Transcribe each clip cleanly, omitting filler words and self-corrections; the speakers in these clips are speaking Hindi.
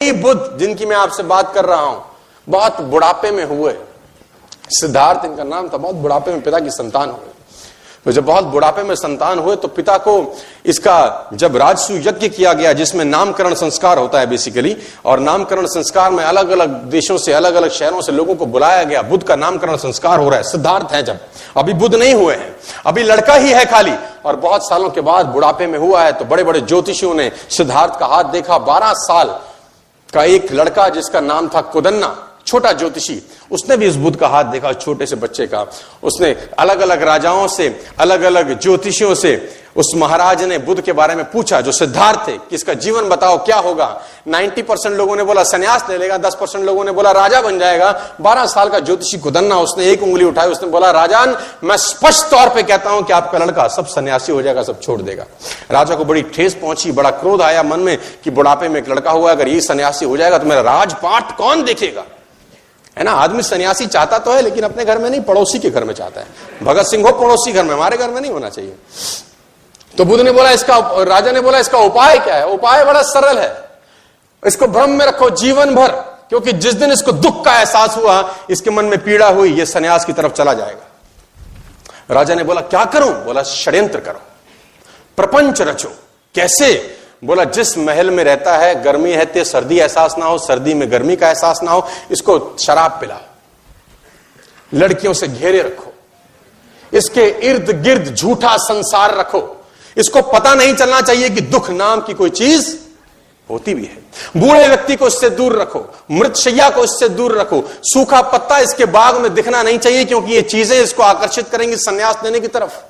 बुद्ध जिनकी मैं आपसे बात कर रहा हूं बहुत बुढ़ापे में हुए। सिद्धार्थ इनका नाम था। बहुत बुढ़ापे में पिता की संतान हुए। तो जब बहुत बुढ़ापे में संतान हुए तो पिता को इसका जब राजसूय यज्ञ किया गया जिसमें नामकरण संस्कार होता है बेसिकली, और नामकरण संस्कार में अलग अलग देशों से अलग अलग शहरों से लोगों को बुलाया गया। बुद्ध का नामकरण संस्कार हो रहा है। सिद्धार्थ है जब, अभी बुद्ध नहीं हुए हैं, अभी लड़का ही है खाली, और बहुत सालों के बाद बुढ़ापे में हुआ है। तो बड़े बड़े ज्योतिषियों ने सिद्धार्थ का हाथ देखा। 12 साल का एक लड़का जिसका नाम था कुदन्ना, छोटा ज्योतिषी, उसने भी इस बुद्ध का हाथ देखा, छोटे से बच्चे का। उसने अलग अलग राजाओं से, अलग अलग ज्योतिषियों से उस महाराज ने बुद्ध के बारे में पूछा जो सिद्धार्थ थे कि इसका जीवन बताओ क्या होगा। 90% लोगों ने बोला सन्यास ले लेगा, 10% लोगों ने बोला राजा बन जाएगा। 12 साल का ज्योतिषी कुदन्ना, उसने एक उंगली उठाई, उसने बोला राजान, मैं स्पष्ट तौर पे कहता हूं कि आपका लड़का सब सन्यासी हो जाएगा, सब छोड़ देगा। राजा को बड़ी ठेस पहुंची, बड़ा क्रोध आया मन में कि बुढ़ापे में एक लड़का हुआ, अगर ये सन्यासी हो जाएगा तो मेरा राजपाट कौन देखेगा, है ना। आदमी सन्यासी चाहता तो है लेकिन अपने घर में नहीं, पड़ोसी के घर में चाहता है। भगत सिंह हो पड़ोसी घर में, हमारे घर में नहीं होना चाहिए। तो बुद्ध ने बोला इसका, राजा ने बोला इसका उपाय क्या है। उपाय बड़ा सरल है, इसको भ्रम में रखो जीवन भर, क्योंकि जिस दिन इसको दुख का एहसास हुआ, इसके मन में पीड़ा हुई, ये सन्यास की तरफ चला जाएगा। राजा ने बोला क्या करूं। बोला षड्यंत्र करो, प्रपंच रचो। कैसे। बोला जिस महल में रहता है गर्मी है ते सर्दी एहसास ना हो, सर्दी में गर्मी का एहसास ना हो, इसको शराब पिलाओ, लड़कियों से घेरे रखो, इसके इर्द गिर्द झूठा संसार रखो, इसको पता नहीं चलना चाहिए कि दुख नाम की कोई चीज होती भी है। बूढ़े व्यक्ति को इससे दूर रखो, मृतशैया को इससे दूर रखो, सूखा पत्ता इसके बाग में दिखना नहीं चाहिए क्योंकि ये चीजें इसको आकर्षित करेंगी संन्यास लेने की तरफ।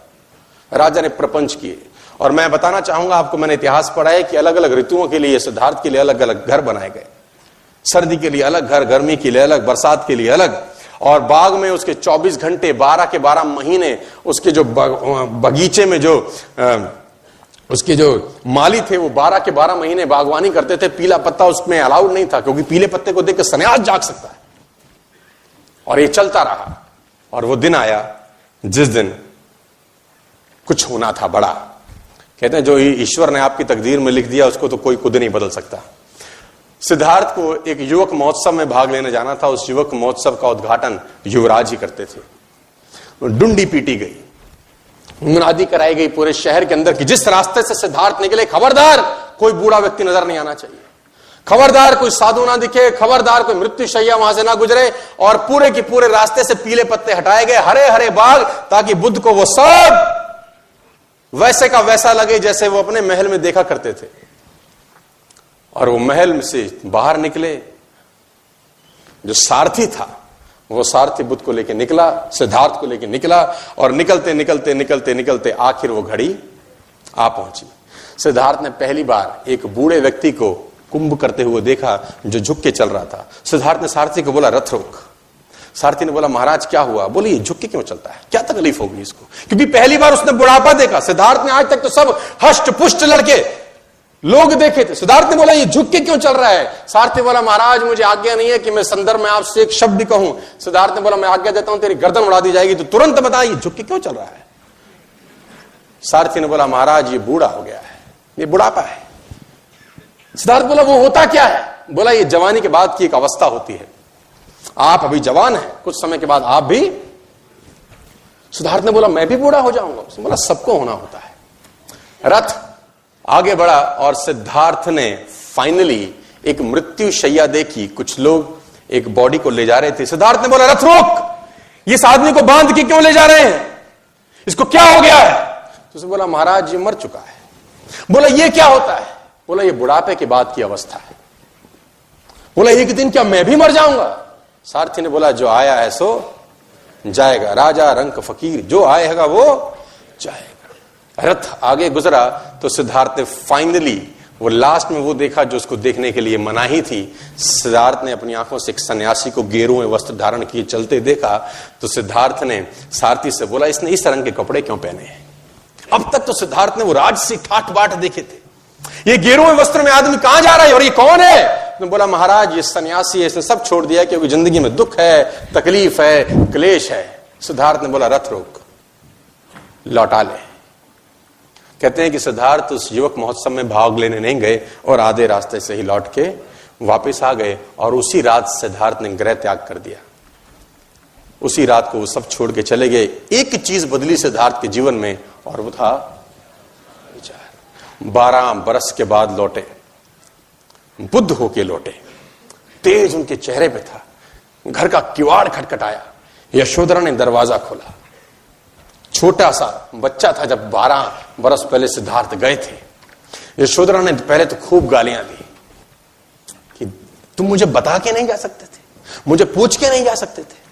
राजा ने प्रपंच किए। और मैं बताना चाहूंगा आपको, मैंने इतिहास पढ़ा है कि अलग अलग ऋतुओं के लिए सिद्धार्थ के लिए अलग अलग घर बनाए गए। सर्दी के लिए अलग घर, गर्मी के लिए अलग, बरसात के लिए अलग। और बाग में उसके 24 घंटे 12 के 12 महीने उसके जो बगीचे में जो उसके जो माली थे वो 12 के 12 महीने बागवानी करते थे। पीला पत्ता उसमें अलाउड नहीं था क्योंकि पीले पत्ते को देखकर सन्यास जाग सकता है। और ये चलता रहा। और वो दिन आया जिस दिन कुछ होना था बड़ा। कहते हैं जो ईश्वर ने आपकी तकदीर में लिख दिया उसको तो कोई खुद नहीं बदल सकता। सिद्धार्थ को एक युवक महोत्सव में भाग लेने जाना था। उस युवक महोत्सव का उद्घाटन युवराज ही करते थे। डुंडी पीटी गई, मुनादी कराई गई पूरे शहर के अंदर कि जिस रास्ते से सिद्धार्थ निकले, खबरदार कोई बूढ़ा व्यक्ति नजर नहीं आना चाहिए, खबरदार कोई साधु ना दिखे, खबरदार कोई मृत्युशैया वहां से ना गुजरे। और पूरे के पूरे रास्ते से पीले पत्ते हटाए गए, हरे हरे बाग, ताकि बुद्ध को वो सब वैसे का वैसा लगे जैसे वो अपने महल में देखा करते थे। और वो महल से बाहर निकले, जो सारथी था वो सारथी बुद्ध को लेकर निकला, सिद्धार्थ को लेकर निकला। और निकलते निकलते निकलते निकलते आखिर वो घड़ी आ पहुंची। सिद्धार्थ ने पहली बार एक बूढ़े व्यक्ति को कुंभ करते हुए देखा जो झुक के चल रहा था। सिद्धार्थ ने सारथी को बोला रथ रोक। सारथी ने बोला महाराज क्या हुआ। बोले ये झुक के क्यों चलता है, क्या तकलीफ होगी इसको, क्योंकि पहली बार उसने बुढ़ापा देखा। सिद्धार्थ ने आज तक तो सब हष्ट पुष्ट लड़के लोग देखे थे। सिद्धार्थ ने बोला ये झुक के क्यों चल रहा है। सारथी बोला महाराज मुझे आज्ञा नहीं है कि मैं संदर्भ में आपसे एक शब्द भी कहूं। सिद्धार्थ ने बोला मैं आज्ञा देता हूं, तेरी गर्दन उड़ा दी जाएगी, तो तुरंत बता ये झुक के क्यों चल रहा है। सारथी ने बोला महाराज ये बूढ़ा हो गया है, ये बुढ़ापा है। सिद्धार्थ बोला वो होता क्या है। बोला ये जवानी के बाद की एक अवस्था होती है, आप अभी जवान हैं, कुछ समय के बाद आप भी। सिद्धार्थ ने बोला मैं भी बूढ़ा हो जाऊंगा। उसने बोला सबको होना होता है। रथ आगे बढ़ा और सिद्धार्थ ने फाइनली एक मृत्यु शैया देखी। कुछ लोग एक बॉडी को ले जा रहे थे। सिद्धार्थ ने बोला रथ रोक, इस आदमी को बांध के क्यों ले जा रहे हैं, इसको क्या हो गया है। तो उसने बोला महाराज ये मर चुका है। बोला ये क्या होता है। बोला ये बुढ़ापे के बाद की अवस्था है। बोला एक दिन क्या मैं भी मर जाऊंगा। सारथी ने बोला जो आया है सो जाएगा, राजा रंक फकीर, जो आएगा वो जाएगा। रथ आगे गुजरा तो सिद्धार्थ ने फाइनली वो लास्ट में वो देखा जो उसको देखने के लिए मनाही थी। सिद्धार्थ ने अपनी आंखों से एक सन्यासी को गेरुए वस्त्र धारण किए चलते देखा। तो सिद्धार्थ ने सारथी से बोला इसने इस रंग के कपड़े क्यों पहने हैं। अब तक तो सिद्धार्थ ने वो राजसी ठाट बाट देखे थे, ये गेरुए वस्त्र में आदमी कहां जा रहा है और ये कौन है। ने बोला महाराज ये सन्यासी है, इसने सब छोड़ दिया क्योंकि जिंदगी में दुख है, तकलीफ है, क्लेश है। सिद्धार्थ ने बोला रथ रोक, लौटा ले। कहते हैं कि सिद्धार्थ उस युवक महोत्सव में भाग लेने नहीं गए और आधे रास्ते से ही लौट के वापस आ गए और उसी रात सिद्धार्थ ने गृह त्याग कर दिया। उसी रात को वो सब छोड़ के चले गए। एक चीज बदली सिद्धार्थ के जीवन में, और वो था विचार। 12 बरस के बाद लौटे, बुद्ध होके लौटे, तेज उनके चेहरे पे था। घर का किवाड़ खटखटाया, यशोधरा ने दरवाजा खोला। छोटा सा बच्चा था जब 12 बरस पहले सिद्धार्थ गए थे। यशोधरा ने पहले तो खूब गालियां दी कि तुम मुझे बता के नहीं जा सकते थे, मुझे पूछ के नहीं जा सकते थे।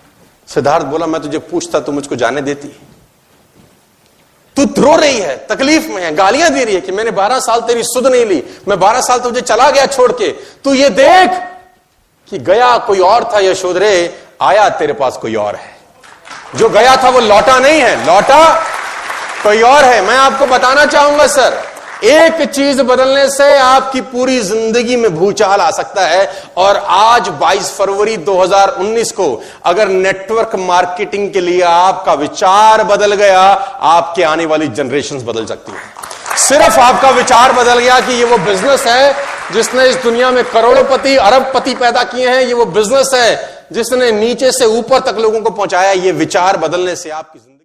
सिद्धार्थ बोला, मैं तुझे पूछता तो मुझको जाने देती। तू रो रही है, तकलीफ में है, गालियां दे रही है कि मैंने 12 साल तेरी सुध नहीं ली, मैं 12 साल तुझे चला गया छोड़ के। तू ये देख कि गया कोई और था यशोधरे, आया तेरे पास कोई और है। जो गया था वो लौटा नहीं है, लौटा कोई और है। मैं आपको बताना चाहूंगा सर, एक चीज बदलने से आपकी पूरी जिंदगी में भूचाल आ सकता है। और आज 22 फरवरी 2019 को अगर नेटवर्क मार्केटिंग के लिए आपका विचार बदल गया, आपके आने वाली जनरेशंस बदल सकती है। सिर्फ आपका विचार बदल गया कि ये वो बिजनेस है जिसने इस दुनिया में करोड़पति अरबपति पैदा किए हैं, ये वो बिजनेस है जिसने नीचे से ऊपर तक लोगों को पहुंचाया। ये विचार बदलने से आपकी जिंदगी